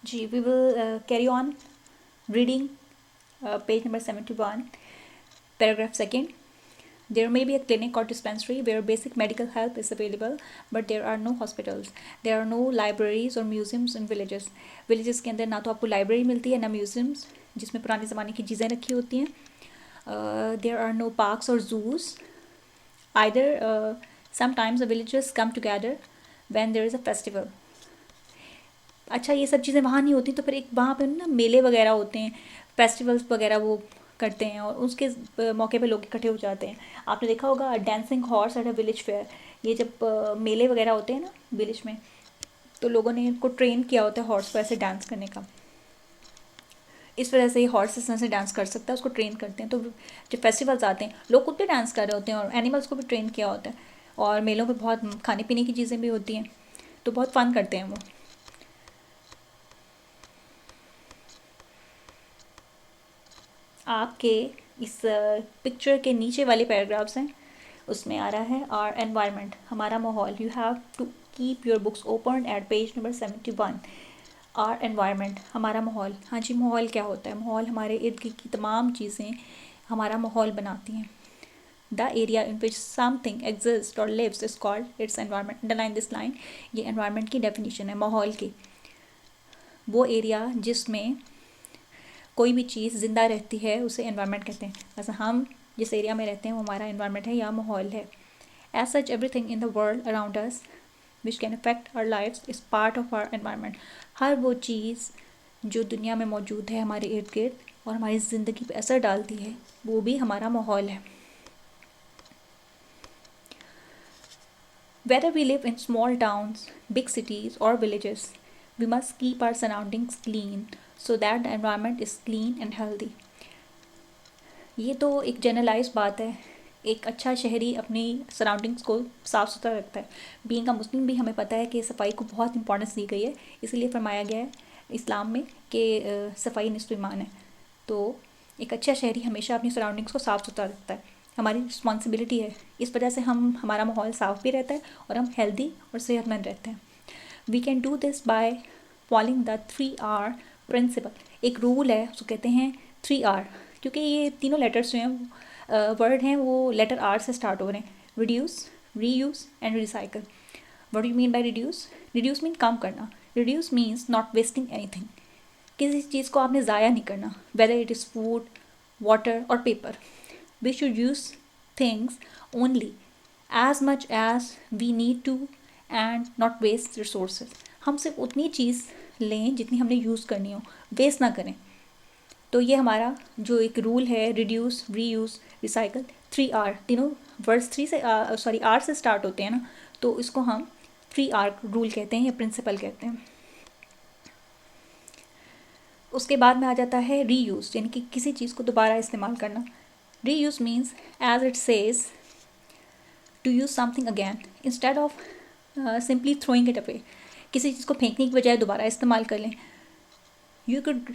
Ji, we will carry on reading page number 71, paragraph second. There may be a clinic or dispensary where basic medical help is available, but there are no hospitals. There are no libraries or museums in villages. Villages के अंदर ना तो आपको library मिलती है ना museums जिसमें पुराने ज़माने की चीज़ें रखी होती हैं. There are no parks or zoos. Either sometimes the villagers come together when there is a festival. अच्छा, ये सब चीज़ें वहाँ नहीं होती तो फिर एक वहाँ पे ना मेले वगैरह होते हैं, फेस्टिवल्स वगैरह वो करते हैं और उसके मौके पे लोग इकट्ठे हो जाते हैं. आपने देखा होगा dancing horse at a village fair. ये जब मेले वगैरह होते हैं ना विलेज में, तो लोगों ने इनको ट्रेन किया होता है हॉर्स को ऐसे डांस करने का. इस वजह से ये हॉर्स इस तरह से डांस कर सकता है, उसको ट्रेन करते हैं. तो जब फेस्टिवल्स आते हैं लोग खुद भी डांस कर रहे होते हैं और एनिमल्स को भी ट्रेन किया होता है. और मेलों पे बहुत खाने पीने की चीज़ें भी होती हैं, तो बहुत फन करते हैं वो. आपके इस पिक्चर के नीचे वाले पैराग्राफ्स हैं, उसमें आ रहा है आर एनवायरनमेंट, हमारा माहौल. You have to keep your books open at page number 71. Our environment, हमारा माहौल. हाँ जी, माहौल क्या होता है? माहौल हमारे इर्द गिर्द की तमाम चीज़ें हमारा माहौल बनाती हैं. The area in which something exist और lives is called its environment. Underline this line. ये एनवायरनमेंट की डेफिनेशन है माहौल की. वो एरिया जिसमें कोई भी चीज़ ज़िंदा रहती है उसे एनवायरनमेंट कहते हैं. वैसे हम जिस एरिया में रहते हैं वो हमारा एनवायरनमेंट है या माहौल है. As such everything in the world around us which can affect our lives is part of our environment. हर वो चीज़ जो दुनिया में मौजूद है हमारे इर्द गिर्द और हमारी ज़िंदगी पे असर डालती है वो भी हमारा माहौल है. Whether we live in small towns, big cities, or villages, we must keep our surroundings clean so that the environment is clean and healthy. ये तो एक जनरलाइज बात है. एक अच्छा शहरी अपनी सराउंडिंग्स को साफ़ सुथरा रखता है. बीइंग अ मुस्लिम भी हमें पता है कि सफाई को बहुत इंपॉर्टेंस दी गई है, इसलिए फरमाया गया है इस्लाम में कि सफाई निस्फ़ ईमान है. तो एक अच्छा शहरी हमेशा अपनी सराउंडिंग्स को साफ़ सुथरा रखता है. हमारी रिस्पॉन्सिबिलिटी है. इस वजह से हमारा माहौल साफ़ भी रहता है और हम हेल्दी और सेहतमंद रहते हैं. We can do this by following the 3R principle. एक रूल है, उसको कहते हैं 3R, क्योंकि ये तीनों लेटर्स जो हैं वर्ड हैं वो लेटर R से स्टार्ट हो रहे हैं. Reduce, reuse and recycle. What do you mean by reduce? Reduce mean कम करना. Reduce means not wasting anything. किसी चीज़ को आपने ज़ाया नहीं करना, whether it is food, water और paper. We should use things only as much as we need to and not waste resources. हम सिर्फ उतनी चीज़ लें जितनी हमने यूज़ करनी हो, वेस्ट ना करें. तो ये हमारा जो एक रूल है, रिड्यूस, रीयूज़, रिसाइकल, 3R, तीनों वर्ड्स R से स्टार्ट होते हैं ना, तो इसको हम 3R रूल कहते हैं या प्रिंसिपल कहते हैं. उसके बाद में आ जाता है रीयूज़, यानी कि किसी चीज़ को दोबारा इस्तेमाल करना. Reuse means, as it says, to use something again instead of simply throwing it away. किसी चीज़ को फेंकने की बजाय दोबारा इस्तेमाल कर लें. You could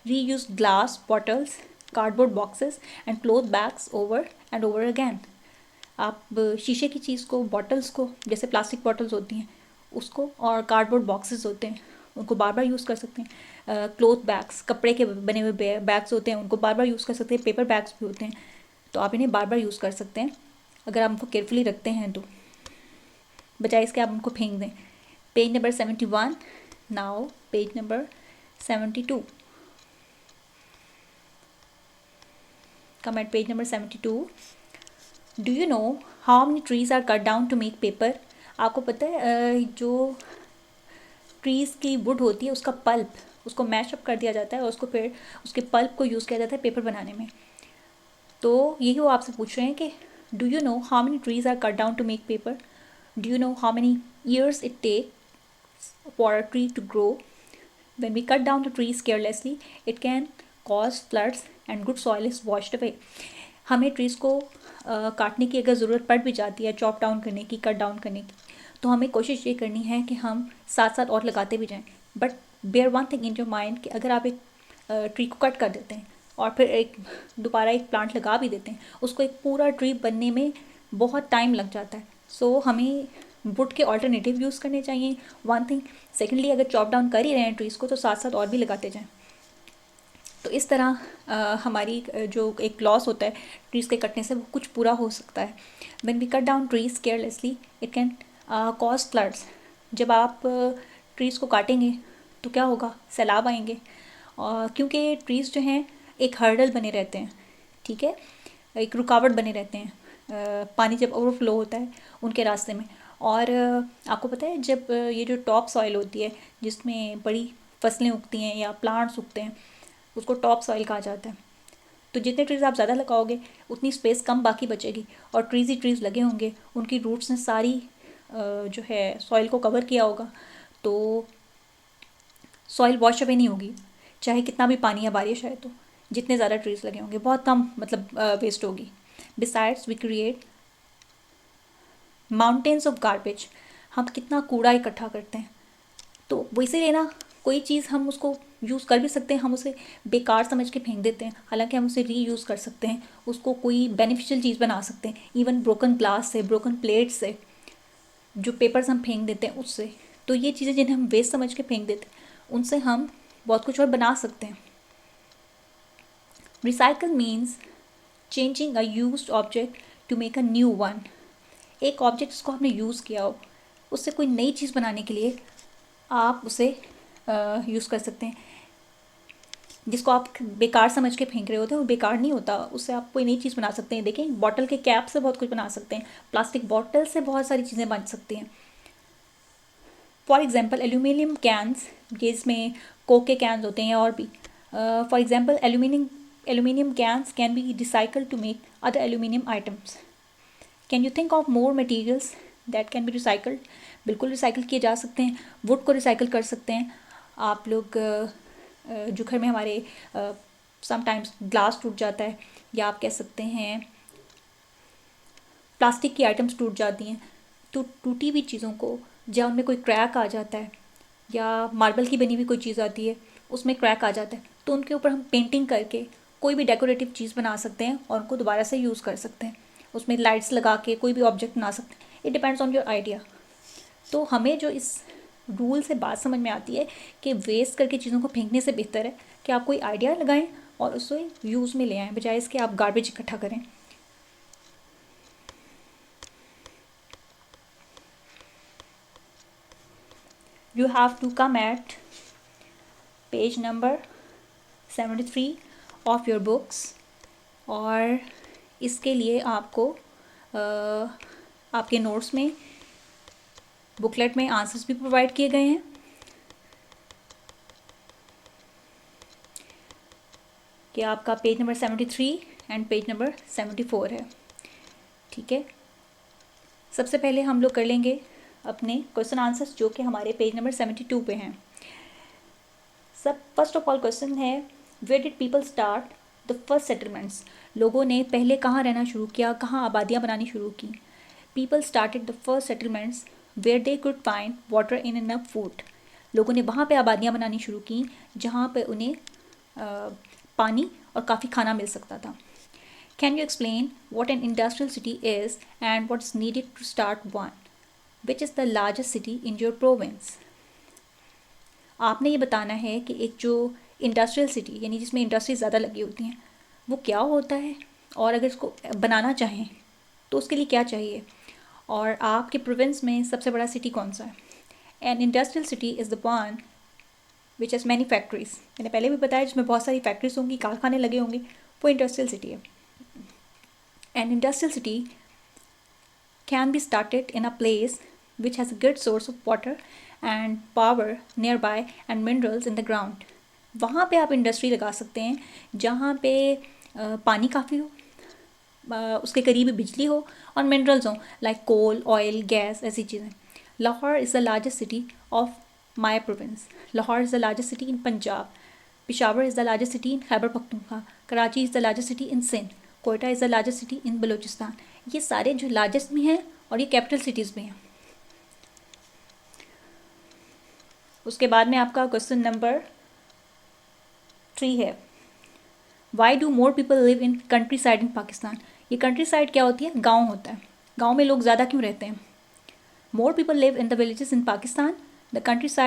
reuse glass bottles, cardboard boxes and cloth bags over and over again. आप शीशे की चीज़ को, बॉटल्स को, जैसे प्लास्टिक बॉटल्स होती हैं उसको, और कार्डबोर्ड बॉक्सेस होते हैं उनको बार बार यूज़ कर सकते हैं. क्लोथ बैग्स, कपड़े के बने हुए बैग्स होते हैं, उनको बार बार यूज़ कर सकते हैं. पेपर बैग्स भी होते हैं, तो आप इन्हें बार बार यूज़ कर सकते हैं अगर आप उनको केयरफुली रखते हैं, तो बजाय इसके आप उनको फेंक दें. Page number 71. Now page number 72. Come at page number 72. Do you know how many trees are cut down to make paper? आपको पता है जो ट्रीज़ की वुड होती है उसका पल्प, उसको मैशअप कर दिया जाता है और उसको फिर उसके पल्प को यूज़ किया जाता है पेपर बनाने में. तो यही वो आपसे पूछ रहे हैं कि do you know how many trees are cut down to make paper? Do you know how many years it takes for a tree to grow? When we cut down the trees carelessly it can cause floods and good soil is washed away. हमें trees को काटने की अगर ज़रूरत पड़ भी जाती है, चॉप डाउन करने की, कट डाउन करने की, तो हमें कोशिश ये करनी है कि हम साथ साथ और लगाते भी जाएं. But bear one thing in your mind कि अगर आप एक ट्री को कट कर देते हैं और फिर दोबारा एक प्लांट लगा भी देते हैं, उसको एक पूरा ट्री बनने में बहुत टाइम लग जाता है. सो हमें वुड के ऑल्टरनेटिव यूज़ करने चाहिए, वन थिंग। सेकेंडली, अगर चॉप डाउन कर ही रहे हैं ट्रीज़ को तो साथ साथ और भी लगाते जाएं। तो इस तरह हमारी जो एक लॉस होता है ट्रीज़ के कटने से वो कुछ पूरा हो सकता है। When we cut down trees carelessly it can cause floods. जब आप ट्रीज़ को काटेंगे तो क्या होगा, सैलाब आएंगे। और क्योंकि ट्रीज़ जो हैं एक हर्डल बने रहते हैं, ठीक है, एक रुकावट बने रहते हैं पानी जब ओवरफ्लो होता है उनके रास्ते में। और आपको पता है जब ये जो टॉप सॉइल होती है जिसमें बड़ी फसलें उगती हैं या प्लांट्स उगते हैं उसको टॉप सॉइल कहा जाता है। तो जितने ट्रीज़ आप ज़्यादा लगाओगे उतनी स्पेस कम बाकी बचेगी, और ट्रीज़ ही ट्रीज़ लगे होंगे, उनकी रूट्स ने सारी जो है सॉइल को कवर किया होगा, तो सॉइल वॉश अवे नहीं होगी चाहे कितना भी पानी या बारिश आए। तो जितने ज़्यादा ट्रीज़ लगे होंगे बहुत कम मतलब वेस्ट होगी। Besides we create mountains of garbage. हम कितना कूड़ा इकट्ठा करते हैं। तो वैसे लेना कोई चीज़ हम उसको यूज़ कर भी सकते हैं, हम उसे बेकार समझ के फेंक देते हैं, हालांकि हम उसे रीयूज़ कर सकते हैं, उसको कोई बेनिफिशियल चीज़ बना सकते हैं। इवन ब्रोकन ग्लास से, ब्रोकन प्लेट से, जो पेपर्स हम फेंक देते हैं उससे। तो ये चीज़ें जिन्हें हम वेस्ट समझ के फेंक देते हैं उनसे हम बहुत कुछ और बना सकते हैं। Recycle means changing a used object to make a new one. एक ऑब्जेक्ट जिसको आपने यूज़ किया हो उससे कोई नई चीज़ बनाने के लिए आप उसे यूज़ कर सकते हैं। जिसको आप बेकार समझ के फेंक रहे होते हैं वो बेकार नहीं होता, उससे आप कोई नई चीज़ बना सकते हैं। देखें, बॉटल के कैप से बहुत कुछ बना सकते हैं, प्लास्टिक बॉटल से बहुत सारी चीज़ें बन सकती हैं। फॉर एग्जाम्पल एल्यूमिनियम कैंस, जिसमें कोक के कैंस होते हैं और भी। For example aluminium cans can be recycle to make other aluminium items. Can you think of more materials that can be recycled? बिल्कुल रिसाइकिल किए जा सकते हैं। वुड को रिसाइकिल कर सकते हैं आप लोग। जो घर में हमारे समटाइम्स ग्लास टूट जाता है, या आप कह सकते हैं प्लास्टिक की आइटम्स टूट जाती हैं, तो टूटी हुई चीज़ों को, या उनमें कोई क्रैक आ जाता है, या मार्बल की बनी हुई कोई चीज़ आती है उसमें क्रैक आ जाता है, तो उनके ऊपर हम पेंटिंग करके कोई भी डेकोरेटिव चीज़ बना सकते हैं और उनको दोबारा से यूज़ कर सकते हैं। उसमें लाइट्स लगा के कोई भी ऑब्जेक्ट बना सकते हैं। It depends on your idea. तो हमें जो इस रूल से बात समझ में आती है कि वेस्ट करके चीज़ों को फेंकने से बेहतर है कि आप कोई आइडिया लगाएं और उसे यूज़ में ले आएँ, बजाय इसके आप गार्बेज इकट्ठा करें। You have to come at page number 73 of your books, और इसके लिए आपको आपके नोट्स में, बुकलेट में आंसर्स भी प्रोवाइड किए गए हैं कि आपका page number 73 and page number 74 है, ठीक है। सबसे पहले हम लोग कर लेंगे अपने क्वेश्चन आंसर्स जो कि हमारे पेज नंबर 72 पे हैं। सब फर्स्ट ऑफ ऑल क्वेश्चन है, where did people start the first settlements? लोगों ने पहले कहाँ रहना शुरू किया, कहाँ आबादियाँ बनानी शुरू की? People started the first settlements where they could find water in enough food. लोगों ने वहाँ पे आबादियाँ बनानी शुरू की जहाँ पे उन्हें पानी और काफ़ी खाना मिल सकता था। Can you explain what an industrial city is and what is needed to start one? Which is the largest city in your province? आपने ये बताना है कि एक जो इंडस्ट्रियल सिटी यानी जिसमें इंडस्ट्री ज़्यादा लगी होती हैं वो क्या होता है, और अगर इसको बनाना चाहें तो उसके लिए क्या चाहिए, और आपके प्रोविंस में सबसे बड़ा सिटी कौन सा है? N industrial city is the one which has many factories. मैंने पहले भी बताया जिसमें बहुत सारी फैक्ट्रीज होंगी, कारखाने लगे होंगे, वो इंडस्ट्रियल सिटी है। N industrial city can be started in a place which has a good source of water and power nearby and minerals in the ground। वहाँ पे आप इंडस्ट्री लगा सकते हैं जहाँ पे पानी काफ़ी हो, उसके करीब बिजली हो और मिनरल्स हों लाइक कोल, ऑयल, गैस, ऐसी चीज़ें। Lahore is the largest city of my province. Lahore is the largest city in Punjab. Peshawar is the largest city in Khyber Pakhtunkhwa. Karachi is the largest city in Sindh. Quetta is the largest city in Balochistan. ये सारे जो largest भी हैं और ये capital cities भी हैं। उसके बाद में आपका क्वेश्चन नंबर 3 है, why do more people live in country side इन पाकिस्तान? ये कंट्री साइड क्या होती है? गाँव होता है। गाँव में लोग ज़्यादा क्यों रहते हैं? More people live in the villages in Pakistan. The countryside